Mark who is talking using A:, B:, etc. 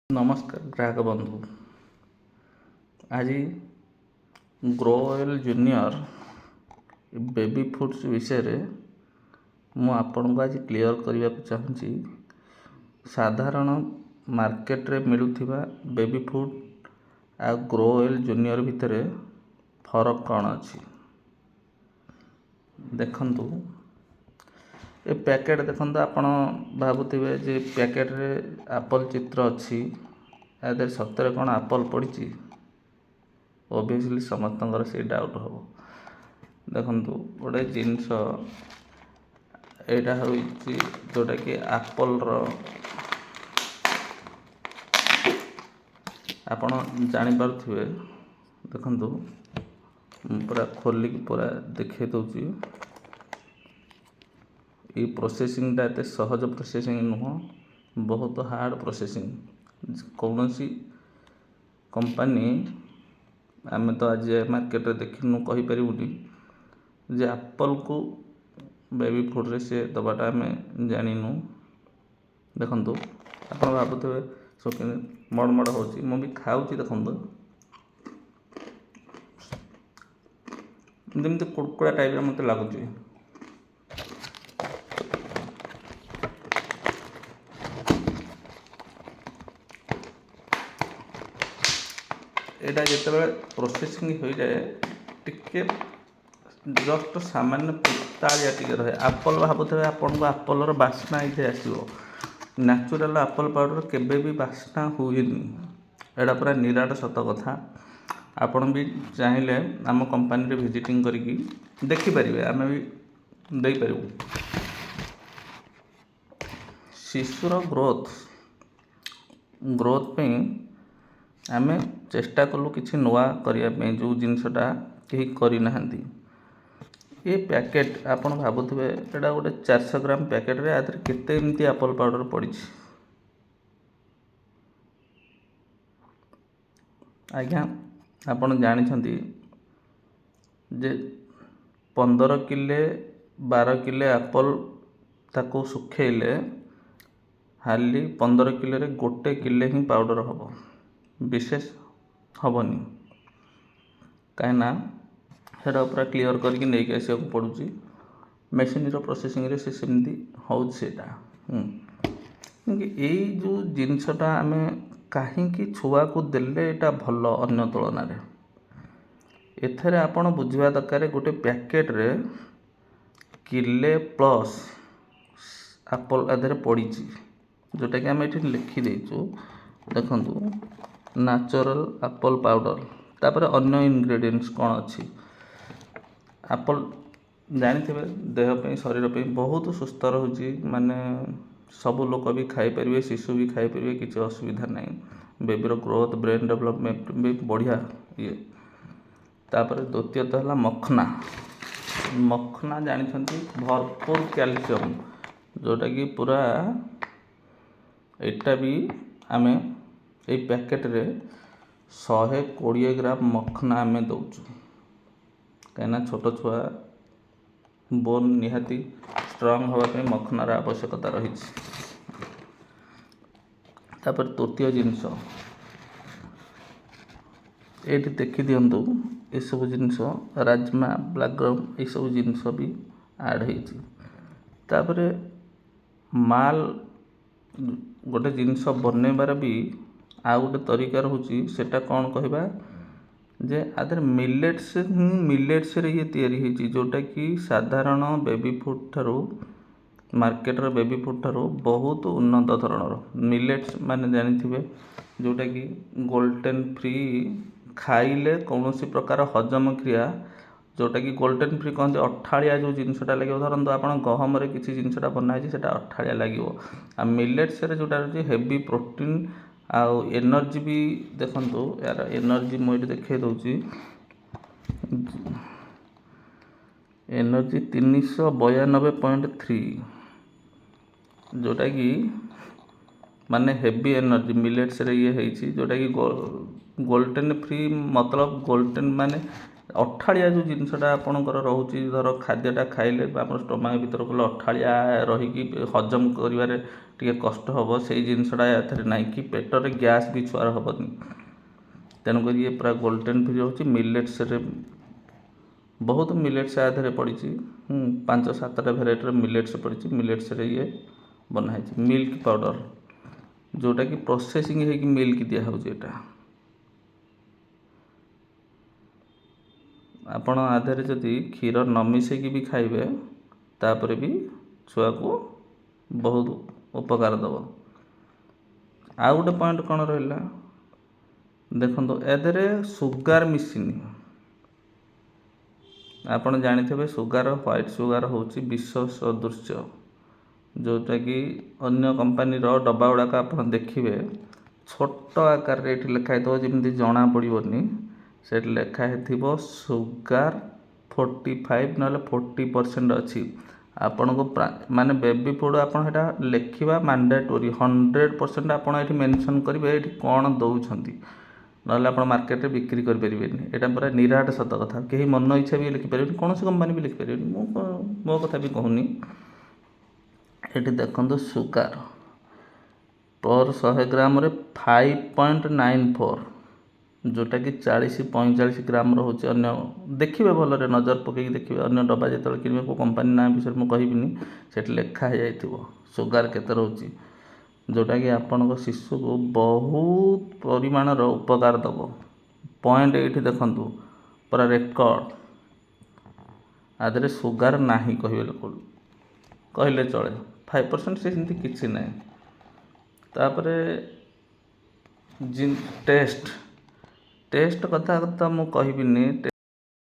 A: ନମସ୍କାର ଗ୍ରାହକ ବନ୍ଧୁ। ଆଜି grow oil junior baby foods ବିଷୟରେ ମୁଁ ଆପଣଙ୍କୁ ଆଜି କ୍ଲିଅର କରିବାକୁ ଚାହୁଁଛି। ସାଧାରଣ ମାର୍କେଟରେ ମିଳୁଥିବା ବେବି ଫୁଡ୍ ଆଉ ଗ୍ରୋ ଅଏଲ୍ ଜୁନିୟର ଭିତରେ ଫରକ କ'ଣ ଅଛି ଦେଖନ୍ତୁ। ଏ ପ୍ୟାକେଟ୍ ଦେଖନ୍ତୁ, ଆପଣ ଭାବୁଥିବେ ଯେ ପ୍ୟାକେଟ୍ରେ ଆପଲ୍ ଚିତ୍ର ଅଛି, ୟା ଦେହରେ ସତରେ କ'ଣ ଆପଲ୍ ପଡ଼ିଛି? ଓବିୟସଲି ସମସ୍ତଙ୍କର ସେଇ ଡାଉଟ୍ ହେବ। ଦେଖନ୍ତୁ, ଗୋଟେ ଜିନିଷ ଏଇଟା ହେଉଛି ଯେଉଁଟାକି ଆପଲ୍ର, ଆପଣ ଜାଣିପାରୁଥିବେ। ଦେଖନ୍ତୁ, ମୁଁ ପୁରା ଖୋଲିକି ପୁରା ଦେଖାଇ ଦେଉଛି। ଏଇ ପ୍ରୋସେସିଂଟା ଏତେ ସହଜ ପ୍ରୋସେସିଂ ନୁହଁ, ବହୁତ ହାର୍ଡ଼ ପ୍ରୋସେସିଂ। କୌଣସି କମ୍ପାନୀ ଆମେ ତ ଆଜି ମାର୍କେଟରେ ଦେଖିନୁ, କହିପାରିବୁନି ଯେ ଆପଲ୍କୁ ବେବି ଫୁଡ଼୍ରେ ସେ ଦେବାଟା ଆମେ ଜାଣିନୁ। ଦେଖନ୍ତୁ, ଆପଣ ଭାବୁଥିବେ ଶୌକିନି ମଡ଼ମଡ଼ ହେଉଛି, ମୁଁ ବି ଖାଉଛି। ଦେଖନ୍ତୁ, ଯେମିତି କୁଡ଼କୁଡ଼ା ଟାଇପ୍ର ମୋତେ ଲାଗୁଛି। ଏଇଟା ଯେତେବେଳେ ପ୍ରୋସେସିଂ ହୋଇଯାଏ, ଟିକେ ଜଷ୍ଟ ସାମାନ୍ୟ ପିତାଳିଆ ଟିକେ ରହେ। ଆପଲ୍ ଭାବୁଥିବେ ଆପଣଙ୍କୁ ଆପଲ୍ର ବାସ୍ନା ଏଇଠି ଆସିବ। ନ୍ୟାଚୁରାଲ୍ ଆପଲ୍ ପାଉଡ଼ର କେବେ ବି ବାସ୍ନା ହୁଏନି। ଏଇଟା ପୁରା ନିରାଟ ସତ କଥା। ଆପଣ ବି ଚାହିଁଲେ ଆମ କମ୍ପାନୀରେ ଭିଜିଟିଂ କରିକି ଦେଖିପାରିବେ, ଆମେ ବି ଦେଇପାରିବୁ। ଶିଶୁର ଗ୍ରୋଥ୍ ପାଇଁ ଆମେ ଚେଷ୍ଟା କଲୁ କିଛି ନୂଆ କରିବା ପାଇଁ, ଯେଉଁ ଜିନିଷଟା କେହି କରିନାହାନ୍ତି। ଏ ପ୍ୟାକେଟ୍ ଆପଣ ଭାବୁଥିବେ ଏଇଟା ଗୋଟେ 400 ଗ୍ରାମ ପ୍ୟାକେଟ୍ରେ ଆ ଦେହରେ କେତେ ଏମିତି ଆପଲ୍ ପାଉଡ଼ର ପଡ଼ିଛି। ଆଜ୍ଞା, ଆପଣ ଜାଣିଛନ୍ତି ଯେ 15 କିଲେ 12 କିଲେ ଆପଲ୍ ତାକୁ ଶୁଖେଇଲେ ହାର୍ଡ଼ଲି 15 କିଲୋରେ 1 କିଲେ ହିଁ ପାଉଡ଼ର ହେବ, ବିଶେଷ ହେବନି। କାହିଁକିନା ସେଇଟା ପୁରା କ୍ଲିଅର କରିକି ନେଇକି ଆସିବାକୁ ପଡ଼ୁଛି। ମେସିନ୍ର ପ୍ରୋସେସିଂରେ ସେ ସେମିତି ହେଉଛି ସେଇଟା। କିନ୍ତୁ ଏଇ ଯେଉଁ ଜିନିଷଟା ଆମେ କାହିଁକି ଛୁଆକୁ ଦେଲେ ଏଇଟା ଭଲ ଅନ୍ୟ ତୁଳନାରେ, ଏଥିରେ ଆପଣ ବୁଝିବା ଦରକାର। ଗୋଟେ ପ୍ୟାକେଟ୍ରେ କିଲେ ପ୍ଲସ୍ ଆପଲ୍ ଆ ଦେହରେ ପଡ଼ିଛି, ଯେଉଁଟାକି ଆମେ ଏଠି ଲେଖିଦେଇଛୁ। ଦେଖନ୍ତୁ, ନ୍ୟାଚୁରାଲ୍ ଆପଲ୍ ପାଉଡ଼ର, ତାପରେ ଅନ୍ୟ ଇନଗ୍ରେଡ଼ିଏଣ୍ଟସ୍ କ'ଣ ଅଛି। ଆପଲ୍ ଜାଣିଥିବେ ଦେହ ପାଇଁ, ଶରୀର ପାଇଁ ବହୁତ ସୁସ୍ଥ ରହୁଛି। ମାନେ ସବୁ ଲୋକ ବି ଖାଇପାରିବେ, ଶିଶୁ ବି ଖାଇପାରିବେ, କିଛି ଅସୁବିଧା ନାହିଁ। ବେବିର ଗ୍ରୋଥ୍, ବ୍ରେନ୍ ଡେଭଲପମେଣ୍ଟ ବି ବଢ଼ିଆ ଇଏ। ତାପରେ ଦ୍ୱିତୀୟତଃ ହେଲା ମଖନା ଜାଣିଛନ୍ତି, ଭରପୁର କ୍ୟାଲସିୟମ୍, ଯେଉଁଟାକି ପୁରା ଏଇଟା ବି ଆମେ ଏଇ ପ୍ୟାକେଟ୍ରେ 120 ଗ୍ରାମ ମଖନା ଆମେ ଦେଉଛୁ। କାହିଁକିନା ଛୋଟ ଛୁଆ ବୋନ୍ ନିହାତି ଷ୍ଟ୍ରଙ୍ଗ ହେବା ପାଇଁ ମଖନାର ଆବଶ୍ୟକତା ରହିଛି। ତାପରେ ତୃତୀୟ ଜିନିଷ, ଏଇଠି ଦେଖିଦିଅନ୍ତୁ, ଏସବୁ ଜିନିଷ ରାଜମା, ବ୍ଲାକ୍ ଗ୍ରାଉଣ୍ଡ, ଏସବୁ ଜିନିଷ ବି ଆଡ଼୍ ହେଇଛି। ତାପରେ ଗୋଟେ ଜିନିଷ ବନେଇବାର ବି ଆଉ ଗୋଟେ ତରିକା ରହୁଛି। ସେଟା କ'ଣ କହିବା ଯେ ଆ ଦେହରେ ମିଲେଟ୍ସରେ ଇଏ ତିଆରି ହେଇଛି, ଯେଉଁଟାକି ସାଧାରଣ ବେବି ଫୁଡ଼୍ ଠାରୁ, ମାର୍କେଟର ବେବି ଫୁଡ଼୍ ଠାରୁ ବହୁତ ଉନ୍ନତ ଧରଣର। ମିଲେଟ୍ସ ମାନେ ଜାଣିଥିବେ, ଯେଉଁଟାକି ଗ୍ଲୁଟେନ୍ ଫ୍ରି, ଖାଇଲେ କୌଣସି ପ୍ରକାର ହଜମ କ୍ରିୟା, ଯେଉଁଟାକି ଗ୍ଲୁଟେନ୍ ଫ୍ରି କହନ୍ତି, ଅଠାଳିଆ ଯେଉଁ ଜିନିଷଟା ଲାଗିବ। ଧରନ୍ତୁ ଆପଣ ଗହମରେ କିଛି ଜିନିଷଟା ବନା ହେଇଛି, ସେଇଟା ଅଠାଳିଆ ଲାଗିବ। ଆଉ ମିଲେଟ୍ସରେ ଯେଉଁଟା ରହୁଛି ହେଭି ପ୍ରୋଟିନ୍ ଆଉ ଏନର୍ଜି ବି। ଦେଖନ୍ତୁ, ୟାର ଏନର୍ଜି ମୁଁ ଏଇଠି ଦେଖାଇ ଦେଉଛି। ଏନର୍ଜି 392.3, ଯେଉଁଟାକି ମାନେ ହେଭି ଏନର୍ଜି ମିଲେଟ୍ସରେ ଇଏ ହେଇଛି। ଯେଉଁଟାକି ଗ୍ଲୁଟେନ୍ ଫ୍ରି ମତଲବ ଗ୍ଲୁଟେନ୍ ମାନେ ଅଠାଳିଆ ଯେଉଁ ଜିନିଷଟା ଆପଣଙ୍କର ରହୁଛି, ଧର ଖାଦ୍ୟଟା ଖାଇଲେ ଆମର ଷ୍ଟୋମାକ୍ ଭିତରକୁ ଗଲେ ଅଠାଳିଆ ରହିକି ହଜମ କରିବାରେ ଟିକେ କଷ୍ଟ ହେବ, ସେଇ ଜିନିଷଟା ଏଥିରେ ନାହିଁ କି ପେଟରେ ଗ୍ୟାସ୍ ବି ଛୁଆର ହେବନି। ତେଣୁକରି ଇଏ ପୁରା ଗୋଲ୍ଡେନ୍ ଫ୍ରି ହେଉଛି। ମିଲେଟ୍ସରେ ବହୁତ ମିଲେଟ୍ସ ଆ ଦେହରେ ପଡ଼ିଛି, 5-7ଟା ଭେରାଇଟିର ମିଲେଟ୍ସ ପଡ଼ିଛି। ମିଲେଟ୍ସରେ ଇଏ ବନା ହେଇଛି। ମିଲ୍କ ପାଉଡ଼ର, ଯେଉଁଟାକି ପ୍ରୋସେସିଂ ହେଇକି ମିଲ୍କ ଦିଆହେଉଛି। ଏଇଟା ଆପଣ ଆ ଦେହରେ ଯଦି କ୍ଷୀର ନ ମିଶେଇକି ବି ଖାଇବେ, ତାପରେ ବି ଛୁଆକୁ ବହୁତ ଉପକାର ଦେବ। ଆଉ ଗୋଟେ ପଏଣ୍ଟ କ'ଣ ରହିଲା ଦେଖନ୍ତୁ, ଏ ଦେହରେ ସୁଗାର ମିଶିନି। ଆପଣ ଜାଣିଥିବେ ସୁଗାର, ହ୍ୱାଇଟ୍ ସୁଗାର ହେଉଛି ବିଷ ସଦୃଶ୍ୟ, ଯେଉଁଟାକି ଅନ୍ୟ କମ୍ପାନୀର ଡବା ଗୁଡ଼ାକ ଆପଣ ଦେଖିବେ ଛୋଟ ଆକାରରେ ଏଠି ଲେଖା ହେଇଥିବ, ଯେମିତି ଜଣାପଡ଼ିବନି। ସେଠି ଲେଖା ହେଇଥିବ ସୁଗାର 45 ନହେଲେ 40% ଅଛି। ଆପଣଙ୍କୁ ମାନେ ବେବି ଫୁଡ଼ ଆପଣ ସେଇଟା ଲେଖିବା ମାଣ୍ଡାଟୋରି। 100% ଆପଣ ଏଠି ମେନସନ୍ କରିବେ ଏଠି କ'ଣ ଦେଉଛନ୍ତି, ନହେଲେ ଆପଣ ମାର୍କେଟରେ ବିକ୍ରି କରିପାରିବେନି। ଏଇଟା ପୁରା ନିରାଟ ସତ କଥା। କେହି ମନ ଇଚ୍ଛା ବି ଲେଖିପାରିବେନି, କୌଣସି କମ୍ପାନୀ ବି ଲେଖିପାରିବେନି। ମୁଁ ମୋ କଥା ବି କହୁନି। ଏଠି ଦେଖନ୍ତୁ ସୁଗାର ପର୍ 100 ଗ୍ରାମରେ 5.94, ଯେଉଁଟାକି 40-45 ଗ୍ରାମ ରହୁଛି। ଅନ୍ୟ ଦେଖିବେ ଭଲରେ ନଜର ପକାଇକି ଦେଖିବେ, ଅନ୍ୟ ଡବା ଯେତେବେଳେ କିଣିବେ, କେଉଁ କମ୍ପାନୀ ନାଁ ବିଷୟରେ ମୁଁ କହିବିନି, ସେଠି ଲେଖା ହେଇଯାଇଥିବ ସୁଗାର କେତେ ରହୁଛି, ଯେଉଁଟାକି ଆପଣଙ୍କ ଶିଶୁକୁ ବହୁତ ପରିମାଣର ଉପକାର ଦେବ। ପଏଣ୍ଟ ଏଇଠି ଦେଖନ୍ତୁ ପୁରା ରେକର୍ଡ଼, ଆ ଦେହରେ ସୁଗାର ନାହିଁ କହିଲେ ଚଳେ। 5% ସେ ସେମିତି କିଛି ନାହିଁ। ତାପରେ ଟେଷ୍ଟ କଥା ମୁଁ କହିବିନି।